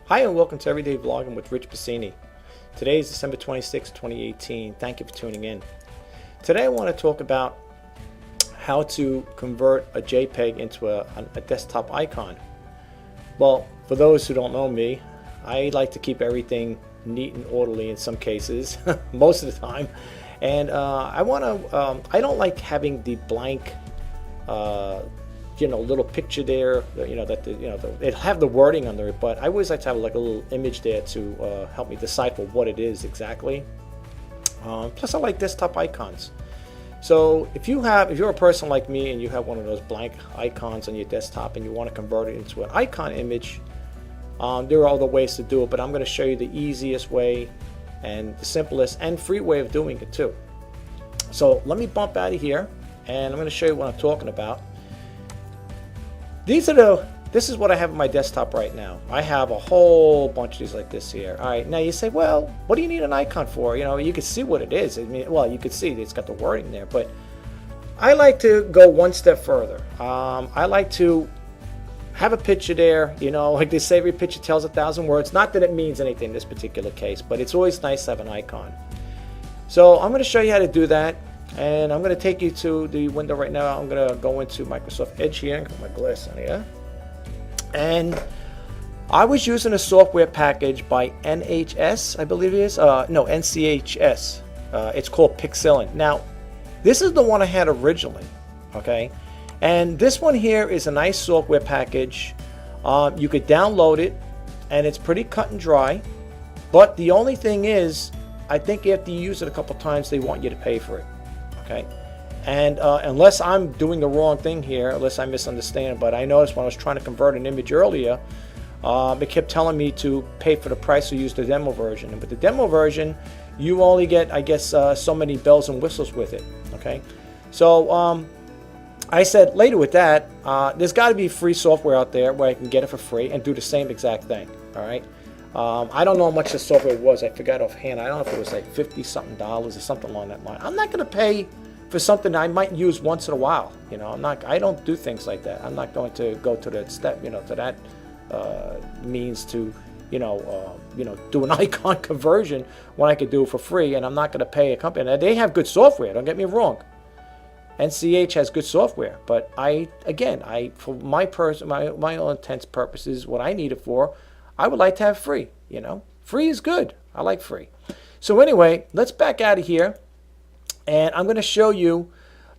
Hi and welcome to Everyday Vlogging with Rich Pasini. Today is December 26, 2018. Thank you for tuning in. Today I want to talk about how to convert a JPEG into a desktop icon. Well, for those who don't know me, I like to keep everything neat and orderly in some cases, most of the time. And I don't like having the blank little picture there, it'll have the wording under it, but I always like to have like a little image there to help me decipher what it is exactly. Plus I like desktop icons. So if you're a person like me and you have one of those blank icons on your desktop and you want to convert it into an icon image, there are other ways to do it, but I'm going to show you the easiest way and the simplest and free way of doing it too. So let me bump out of here and I'm going to show you what I'm talking about. This is what I have on my desktop right now. I have a whole bunch of these like this here. All right, now you say, well, what do you need an icon for? You can see what it is. I mean, well, you can see it's got the wording there, but I like to go one step further. I like to have a picture there, like they say, every picture tells 1,000 words. Not that it means anything in this particular case, but it's always nice to have an icon. So I'm going to show you how to do that. And I'm going to take you to the window right now. I'm going to go into Microsoft Edge here and put my glass on here. And I was using a software package by NHS, I believe it is. No, NCHS. It's called Pixilin. Now, this is the one I had originally, okay? And this one here is a nice software package. You could download it, and it's pretty cut and dry. But the only thing is, I think after you use it a couple times, they want you to pay for it. Okay, and unless I'm doing the wrong thing here, unless I misunderstand, but I noticed when I was trying to convert an image earlier, it kept telling me to pay for the price or use the demo version. And with the demo version, you only get, I guess, so many bells and whistles with it. Okay, so I said later with that, there's got to be free software out there where I can get it for free and do the same exact thing. All right. I don't know how much the software was. I forgot offhand. I don't know if it was like $50-something or something along that line. I'm not going to pay for something I might use once in a while. I don't do things like that. I'm not going to go to that step, to that means to, do an icon conversion when I could do it for free. And I'm not going to pay a company. Now, they have good software. Don't get me wrong. NCH has good software, but for my own intents purposes, what I need it for, I would like to have free. Free is good. I like free. So anyway, let's back out of here, and I'm going to show you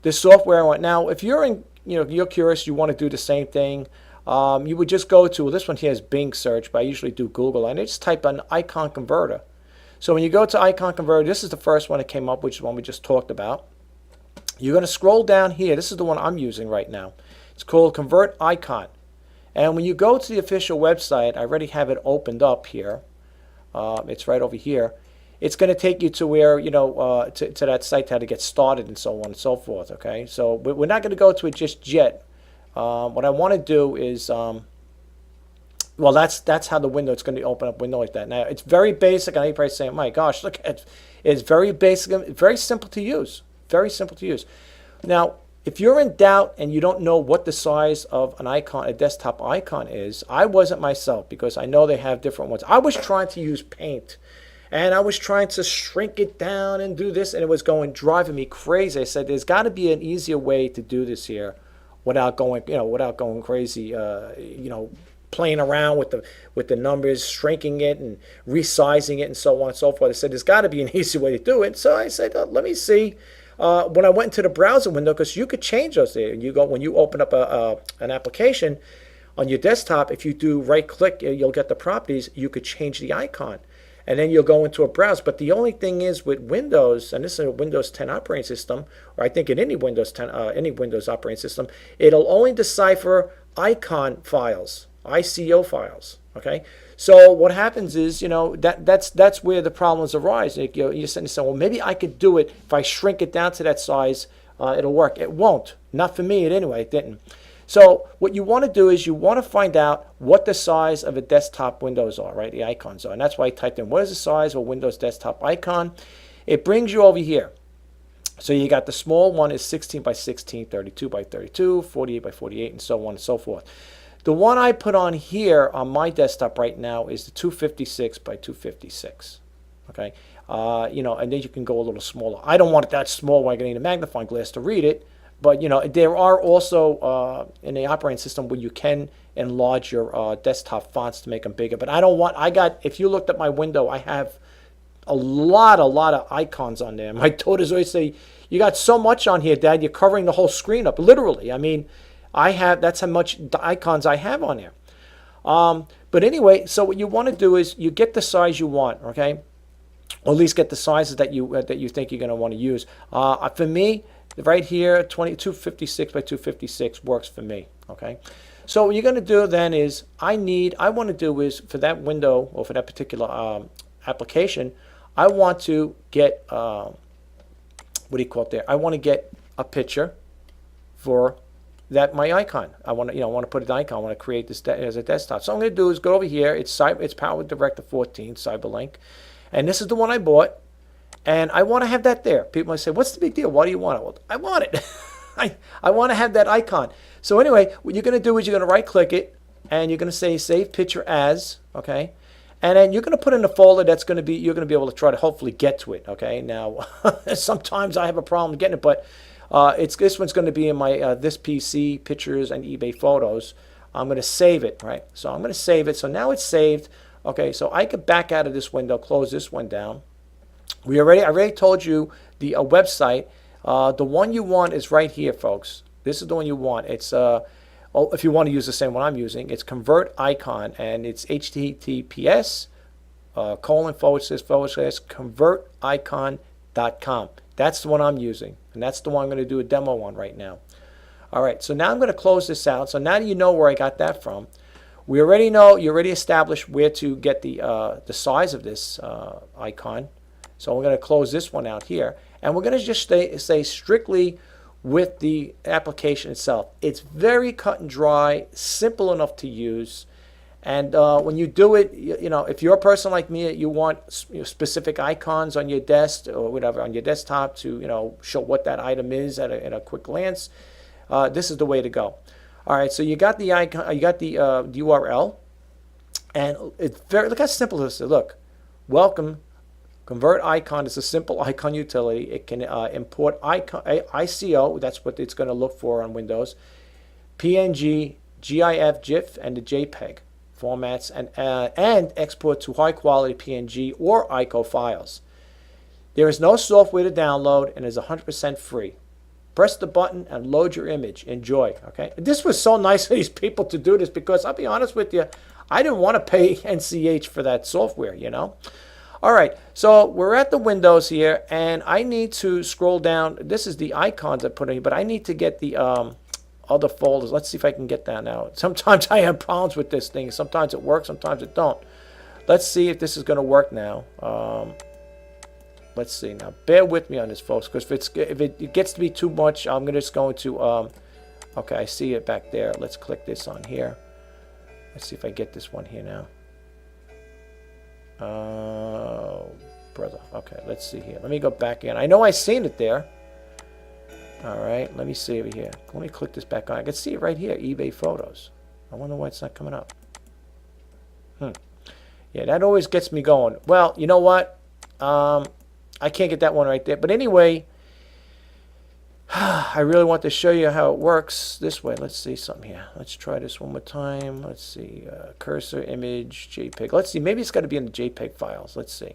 the software I want. Now, if you're you're curious, you want to do the same thing, you would just go to, this one here is Bing search, but I usually do Google, and I just type in icon converter. So when you go to icon converter, this is the first one that came up, which is one we just talked about. You're going to scroll down here. This is the one I'm using right now. It's called Convert Icon. And when you go to the official website, I already have it opened up here. It's right over here. It's going to take you to where, to that site, how to get started and so on and so forth, okay? So we're not going to go to it just yet. What I want to do is, well, that's how the window, it's going to open up window like that. Now, it's very basic. I know you're probably saying, my gosh, look, it's very basic, very simple to use. Very simple to use. Now, if you're in doubt and you don't know what the size of an icon, a desktop icon is, I wasn't myself because I know they have different ones. I was trying to use Paint and I was trying to shrink it down and do this, and it was driving me crazy. I said, there's got to be an easier way to do this here without going crazy, playing around with the numbers, shrinking it and resizing it and so on and so forth. I said, there's got to be an easy way to do it. So I said, let me see. When I went into the browser window, because you could change those there. When you open up an application on your desktop, if you do right click, you'll get the properties. You could change the icon, and then you'll go into a browser. But the only thing is with Windows, and this is a Windows 10 operating system, or I think in any Windows 10, any Windows operating system, it'll only decipher icon files, ICO files. Okay, so what happens is, that's where the problems arise. You're saying, well, maybe I could do it if I shrink it down to that size. It'll work. It won't. Not for me. Anyway, it didn't. So what you want to do is you want to find out what the size of a desktop windows are, right? The icons are, and that's why I typed in what is the size of a Windows desktop icon. It brings you over here. So you got the small one is 16 by 16, 32 by 32, 48 by 48, and so on and so forth. The one I put on here on my desktop right now is the 256 by 256. Okay, you know, and then you can go a little smaller. I don't want it that small where I need a magnifying glass to read it, but you know, there are also in the operating system where you can enlarge your desktop fonts to make them bigger. But I don't want. If you looked at my window, I have a lot of icons on there. My daughters always say, "You got so much on here, Dad. You're covering the whole screen up." Literally, I mean, that's how much icons I have on there. But anyway, so what you want to do is you get the size you want, okay? Or at least get the sizes that you think you're going to want to use. For me, right here, 256 by 256 works for me, okay? So what you're going to do then is, I want to do is, for that window or for that particular application, I want to get, what do you call it there? I want to get a picture for my icon. I want to put an icon. I want to create this as a desktop. So what I'm going to do is go over here. It's powered Director 14 Cyberlink, and this is the one I bought. And I want to have that there. People might say, "What's the big deal? Why do you want it?" Well, I want it. I want to have that icon. So anyway, what you're going to do is you're going to right-click it, and you're going to say Save Picture As. Okay. And then you're going to put in a folder that's going to be, you're going to be able to try to hopefully get to it. Okay. Now, sometimes I have a problem getting it, but this one's going to be in my this PC pictures and eBay photos. I'm going to save it, right? So I'm going to save it. So now it's saved. Okay. So I could back out of this window, close this one down. I already told you the website. The one you want is right here, folks. This is the one you want. It's if you want to use the same one I'm using, it's Convert Icon, and it's https :// converticon.com. That's the one I'm using, and that's the one I'm going to do a demo on right now. All right, so now I'm going to close this out. So now you know where I got that from. You already established where to get the size of this icon. So we're going to close this one out here, and we're going to just stay strictly with the application itself. It's very cut and dry, simple enough to use, and when you do it, you know, if you're a person like me, you want specific icons on your desk or whatever on your desktop to, you know, show what that item is at a quick glance. This is the way to go. All right, so you got the icon, you got the URL, and it's look how simple this is. Look, welcome. Convert Icon is a simple icon utility. It can import ICO, that's what it's going to look for on Windows, PNG, GIF, GIF, and the Jpeg formats, and export to high-quality PNG or ICO files. There is no software to download and is 100% free. Press the button and load your image. Enjoy. Okay. This was so nice of these people to do this, because I'll be honest with you, I didn't want to pay NCH for that software, you know. All right, so we're at the Windows here, and I need to scroll down. This is the icons I put in, but I need to get the other folders. Let's see if I can get that now. Sometimes I have problems with this thing. Sometimes it works, sometimes it don't. Let's see if this is going to work now. Let's see now. Bear with me on this, folks, because if it gets to be too much, I'm just going to. Okay, I see it back there. Let's click this on here. Let's see if I get this one here now. Oh, brother. Okay, let's see here. Let me go back in. I know I seen it there. All right, let me see over here. Let me click this back on. I can see it right here, eBay photos. I wonder why it's not coming up. Yeah, that always gets me going. Well, you know what? I can't get that one right there. But anyway, I really want to show you how it works this way. Let's see something here. Let's try this one more time. Let's see. Cursor, image, JPEG. Let's see. Maybe it's got to be in the JPEG files. Let's see.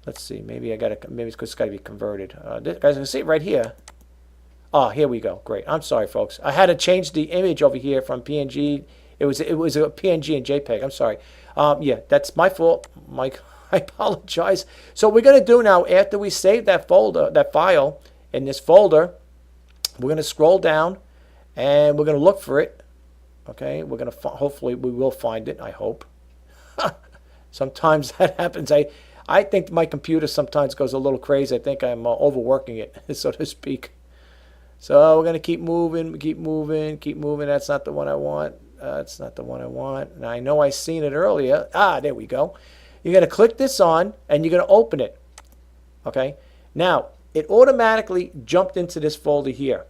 Let's see. Maybe it's got to be converted. Guys, I can see it right here. Oh, here we go. Great. I'm sorry, folks. I had to change the image over here from PNG. It was a PNG and JPEG. I'm sorry. Yeah, that's my fault. I apologize. So what we're going to do now, after we save that file in this folder, we're going to scroll down and we're going to look for it. Okay, we're going to hopefully we will find it. I hope. Sometimes that happens. I think my computer sometimes goes a little crazy. I think I'm overworking it, so to speak. So we're going to keep moving, keep moving, keep moving. That's not the one I want. That's not the one I want. Now I know I seen it earlier. There we go. You're going to click this on and you're going to open it. Okay. Now it automatically jumped into this folder here.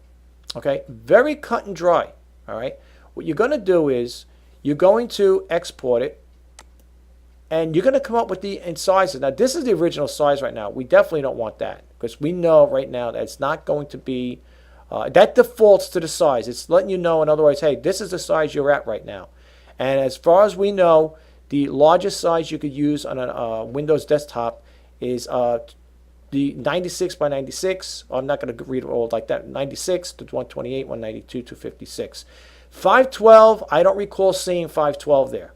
Okay, very cut and dry. All right, what you're going to do is You're going to export it, and you're going to come up with the sizes. Now, this is the original size right now. We definitely don't want that because we know right now that it's not going to be, that defaults to the size. It's letting you know, in other words, hey, this is the size you're at right now. And as far as we know, the largest size you could use on a Windows desktop is the 96 by 96. I'm not going to read it all like that. 96 to 128, 192 to 56. 512, I don't recall seeing 512 there.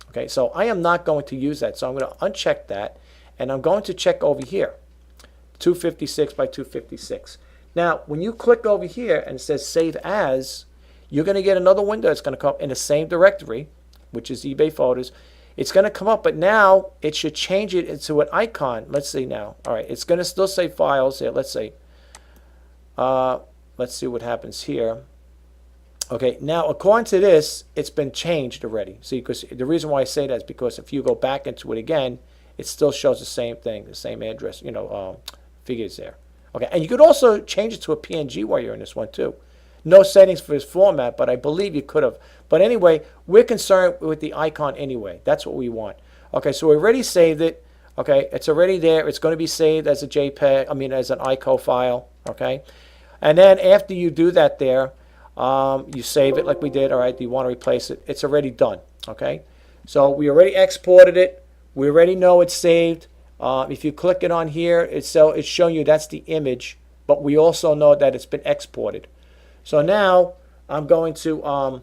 Okay, so I am not going to use that. So I'm going to uncheck that, and I'm going to check over here, 256 by 256. Now, when you click over here and it says Save As, you're going to get another window that's going to come up in the same directory, which is eBay Photos. It's going to come up, but now it should change it into an icon. Let's see now. All right, it's going to still say Files here. Let's see. Let's see what happens here. Okay, now according to this, it's been changed already. See, because the reason why I say that is because if you go back into it again, it still shows the same thing, the same address, figures there. Okay, and you could also change it to a PNG while you're in this one too. No settings for this format, but I believe you could have. But anyway, we're concerned with the icon anyway. That's what we want. Okay, so we already saved it. Okay, it's already there. It's going to be saved as a JPEG, as an ICO file. Okay, and then after you do that there, you save it like we did. All right, do you want to replace it? It's already done. Okay, so we already exported it. We already know it's saved. If you click it on here, it's showing you that's the image, but we also know that it's been exported. So now I'm going to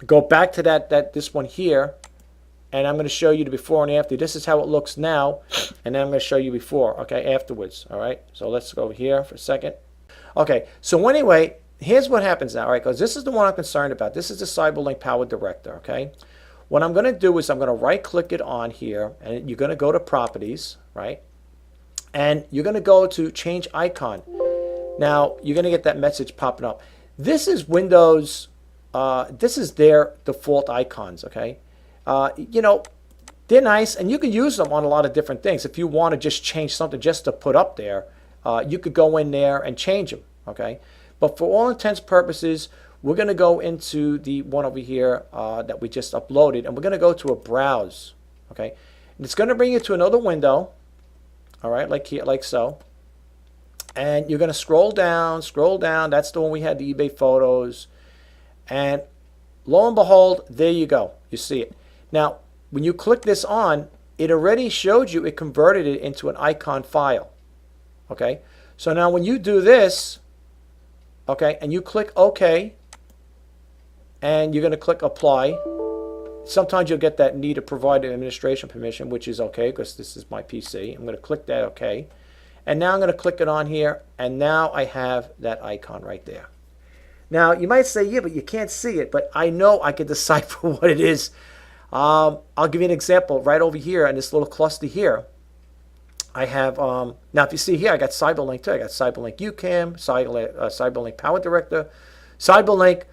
go back to this one here, and I'm going to show you the before and after. This is how it looks now, and then I'm going to show you before, okay, afterwards. All right, so let's go here for a second. Okay, so anyway, here's what happens now, all right, because this is the one I'm concerned about. This is the Cyberlink Power Director, okay? What I'm going to do is I'm going to right-click it on here, and you're going to go to Properties, right? And you're going to go to Change Icon. Now, you're going to get that message popping up. This is Windows, this is their default icons, okay? They're nice, and you can use them on a lot of different things. If you want to just change something just to put up there, you could go in there and change them, okay? But for all intents and purposes, we're going to go into the one over here that we just uploaded, and we're going to go to a Browse, okay? And it's going to bring you to another window, all right, like here, like so. And you're going to scroll down. That's the one we had, the eBay Photos. And lo and behold, there you go. You see it. Now, when you click this on, it already showed you, it converted it into an icon file, okay? So now when you do this, okay, and you click OK, and you're going to click Apply. Sometimes you'll get that need to provide an administration permission, which is okay because this is my PC. I'm going to click that OK. And now I'm going to click it on here, and now I have that icon right there. Now, you might say, yeah, but you can't see it, but I know I can decipher what it is. I'll give you an example right over here in this little cluster here. I have, now if you see here, I got Cyberlink too. I got Cyberlink UCAM, Cyberlink Power Director, Cyberlink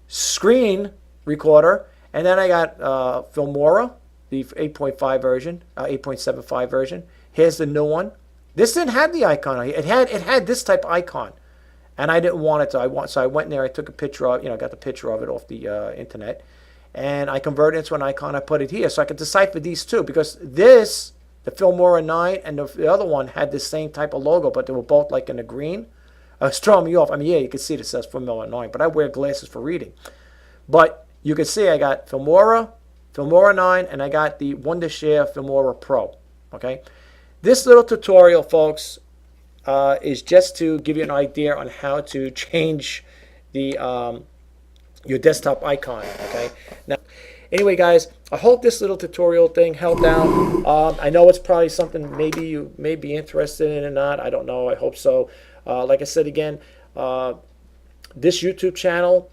Screen Recorder, and then I got Filmora, the 8.5 version, 8.75 version. Here's the new one. This didn't have the icon on here. It had this type of icon, and I didn't want it to. So I went in there. I took a picture of, got the picture of it off the internet, and I converted it into an icon. I put it here, so I could decipher these two because this, the Filmora 9, and the other one had the same type of logo, but they were both like in the green. It was throwing me off. Yeah, you can see it says Filmora 9, but I wear glasses for reading. But you can see I got Filmora 9, and I got the Wondershare Filmora Pro. Okay. This little tutorial, folks, is just to give you an idea on how to change the your desktop icon. Okay. Now, anyway, guys, I hope this little tutorial thing helped out. I know it's probably something maybe you may be interested in or not. I don't know. I hope so. Like I said again, this YouTube channel,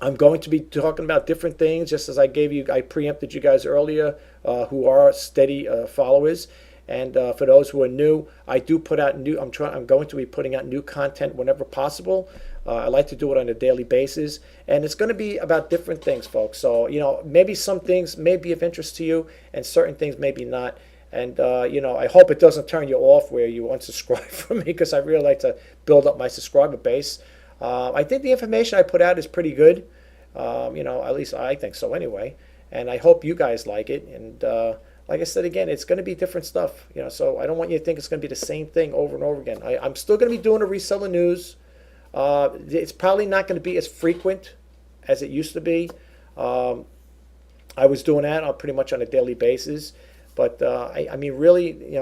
I'm going to be talking about different things, just as I preempted you guys earlier, who are steady followers. And for those who are new, I do put out new. I'm going to be putting out new content whenever possible. I like to do it on a daily basis, and it's going to be about different things, folks. So maybe some things may be of interest to you, and certain things maybe not. And I hope it doesn't turn you off where you unsubscribe from me, because I really like to build up my subscriber base. I think the information I put out is pretty good. At least I think so anyway. And I hope you guys like it. And like I said again, it's going to be different stuff. So I don't want you to think it's going to be the same thing over and over again. I'm still going to be doing the reseller news. It's probably not going to be as frequent as it used to be. I was doing that pretty much on a daily basis. But I mean, really,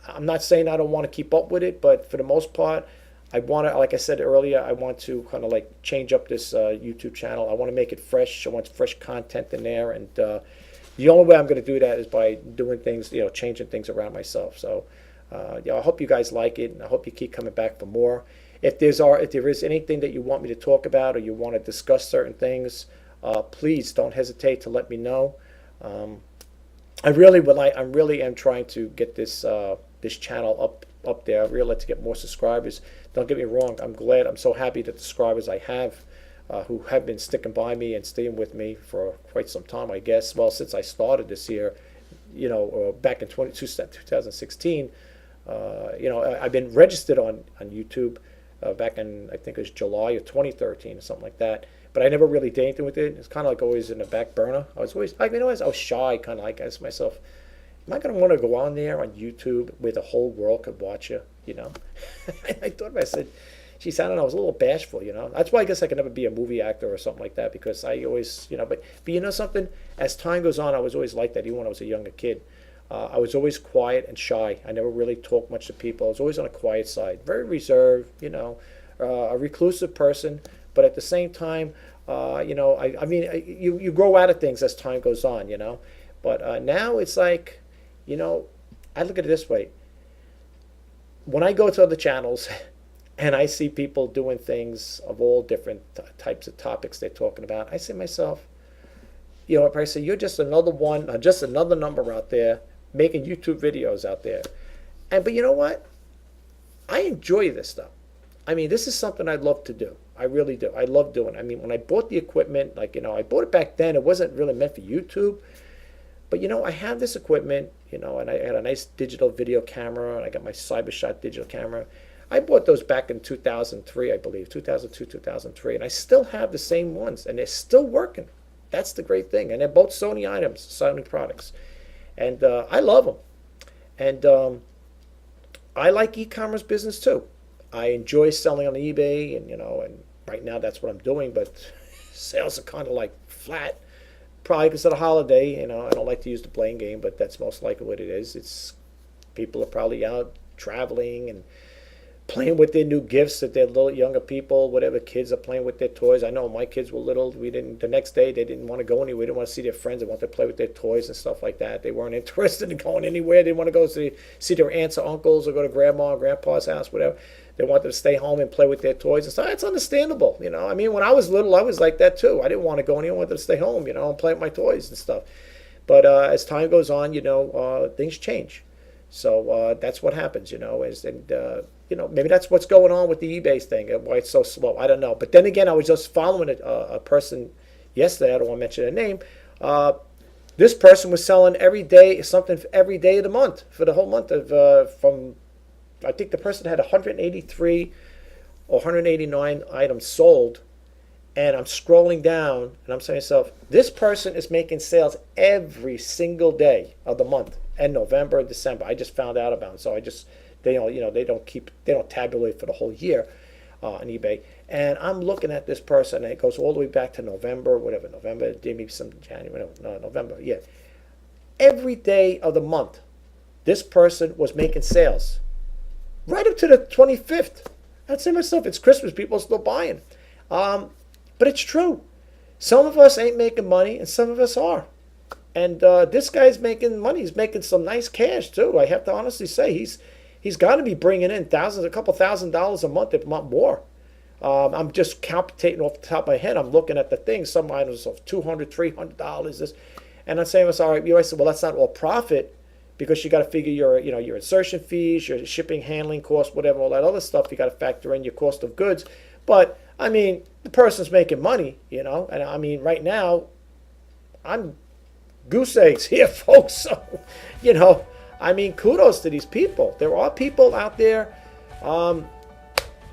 I'm not saying I don't want to keep up with it, but for the most part, I want to, like I said earlier, I want to kind of like change up this YouTube channel. I want to make it fresh. I want fresh content in there, and the only way I'm going to do that is by doing things, changing things around myself. So, I hope you guys like it, and I hope you keep coming back for more. If there is anything that you want me to talk about, or you want to discuss certain things, please don't hesitate to let me know. I really am trying to get this channel up there. I really like to get more subscribers. Don't get me wrong. I'm so happy that the subscribers I have, who have been sticking by me and staying with me for quite some time, I guess. Well, since I started this year, back in 2016, I've been registered on YouTube back in, I think it was July of 2013 or something like that. But I never really did anything with it. It's kind of like always in the back burner. I was shy, kind of like, I asked myself, am I going to want to go on there on YouTube where the whole world could watch you, I thought of it, I said, geez, I don't know, I was a little bashful, That's why I guess I could never be a movie actor or something like that, because I always, but you know something? As time goes on, I was always like that, even when I was a younger kid. I was always quiet and shy. I never really talked much to people. I was always on the quiet side, very reserved, a reclusive person. But at the same time, I mean, you grow out of things as time goes on, But now it's like, I look at it this way. When I go to other channels and I see people doing things of all different types of topics they're talking about, I say to myself, if I say, you're just another one, just another number out there making YouTube videos out there. But you know what? I enjoy this stuff. I mean, this is something I'd love to do. I really do. I love doing it. I mean, when I bought the equipment, I bought it back then. It wasn't really meant for YouTube. But, I have this equipment, and I had a nice digital video camera, and I got my CyberShot digital camera. I bought those back in 2003, I believe, 2002, 2003. And I still have the same ones, and they're still working. That's the great thing. And they're both Sony items, Sony products. And I love them. And I like e-commerce business, too. I enjoy selling on eBay, and right now that's what I'm doing, but sales are kind of like flat, probably because of the holiday. I don't like to use the blame game, but that's most likely what it is. It's people are probably out traveling and playing with their new gifts that they're little younger people, whatever kids are playing with their toys. I know my kids were little. The next day they didn't want to go anywhere. They didn't want to see their friends. They wanted to play with their toys and stuff like that. They weren't interested in going anywhere. They didn't want to go see their aunts or uncles or go to grandma or grandpa's house, whatever. They wanted to stay home and play with their toys and stuff. It's understandable, I mean, when I was little, I was like that too. I didn't want to go anywhere. I wanted to stay home, and play with my toys and stuff. But as time goes on, things change. So that's what happens, maybe that's what's going on with the eBay thing, why it's so slow. I don't know. But then again, I was just following a person yesterday. I don't want to mention their name. This person was selling something every day of the month for the whole month from. I think the person had 183 or 189 items sold, and I'm scrolling down, and I'm saying to myself, this person is making sales every single day of the month, and November and December. I just found out about it, so they don't tabulate for the whole year on eBay. And I'm looking at this person, and it goes all the way back to November, maybe some January, no, November, yeah. Every day of the month, this person was making sales. Right up to the 25th. I'd say to myself, it's Christmas, people are still buying. But it's true. Some of us ain't making money, and some of us are. And this guy's making money. He's making some nice cash, too. I have to honestly say, he's got to be bringing in a couple $1,000s a month, if not more. I'm just calculating off the top of my head. I'm looking at the things. Some items of $200, $300. And I'm saying, all right, I said, well, that's not all profit. Because you got to figure your insertion fees, your shipping, handling costs, whatever, all that other stuff. You got to factor in your cost of goods. But I mean, the person's making money, And I mean, right now, I'm goose eggs here, folks. So, I mean, kudos to these people. There are people out there.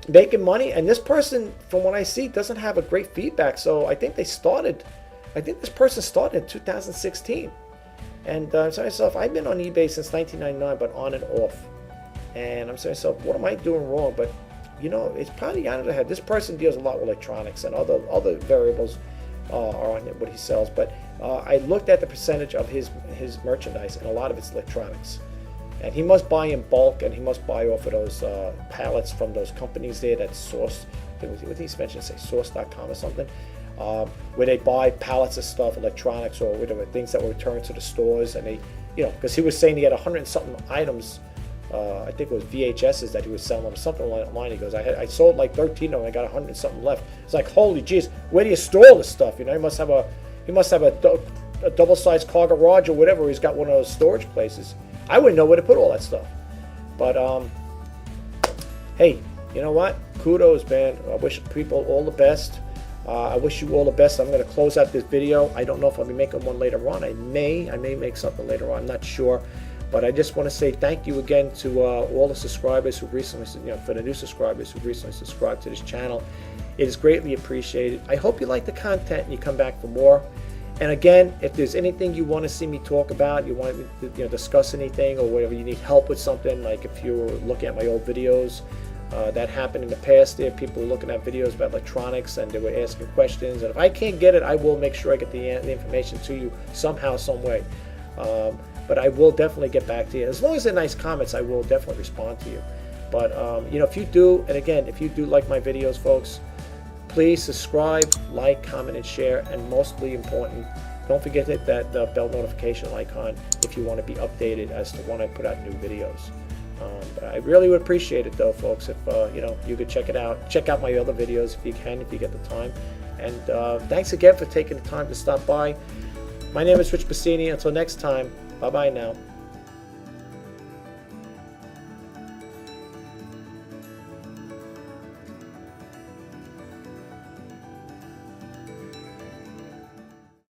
making money. And this person, from what I see, doesn't have a great feedback. So I think this person started in 2016. And I'm saying to myself, I've been on eBay since 1999, but on and off. And I'm saying to myself, what am I doing wrong? But you know, it's probably on the head. This person deals a lot with electronics and other variables are on what he sells. But I looked at the percentage of his merchandise, and a lot of it's electronics. And he must buy in bulk, and he must buy off of those pallets from those companies there that source. What did he mention? Say source.com or something. Where they buy pallets of stuff, electronics or whatever, things that were returned to the stores, and they, you know, because he was saying he had 100 and something items. I think it was VHSs that he was selling them, something online. He goes, I sold like 13 of them, I got 100 and something left. It's like, holy jeez, where do you store all this stuff? You know, he must have a double-sized car garage or whatever. He's got one of those storage places. I wouldn't know where to put all that stuff. But hey, you know what? Kudos, man. I wish people all the best. I wish you all the best. I'm going to close out this video. I don't know if I'll be making one later on. I may make something later on. I'm not sure. But I just want to say thank you again to all the subscribers who recently, for the new subscribers who recently subscribed to this channel. It is greatly appreciated. I hope you like the content and you come back for more. And again, if there's anything you want to see me talk about, you want me to discuss anything or whatever, you need help with something, like if you were looking at my old videos, that happened in the past there. People were looking at videos about electronics and they were asking questions. And if I can't get it, I will make sure I get the information to you somehow, some way. But I will definitely get back to you. As long as they're nice comments, I will definitely respond to you. But, you know, if you do, and again, if you do like my videos, folks, please subscribe, like, comment, and share. And mostly important, don't forget to hit that bell notification icon if you want to be updated as to when I put out new videos. I really would appreciate it, though, folks, if you know, you could check it out. Check out my other videos if you can, if you get the time. And thanks again for taking the time to stop by. My name is Rich Pasini. Until next time, bye-bye now.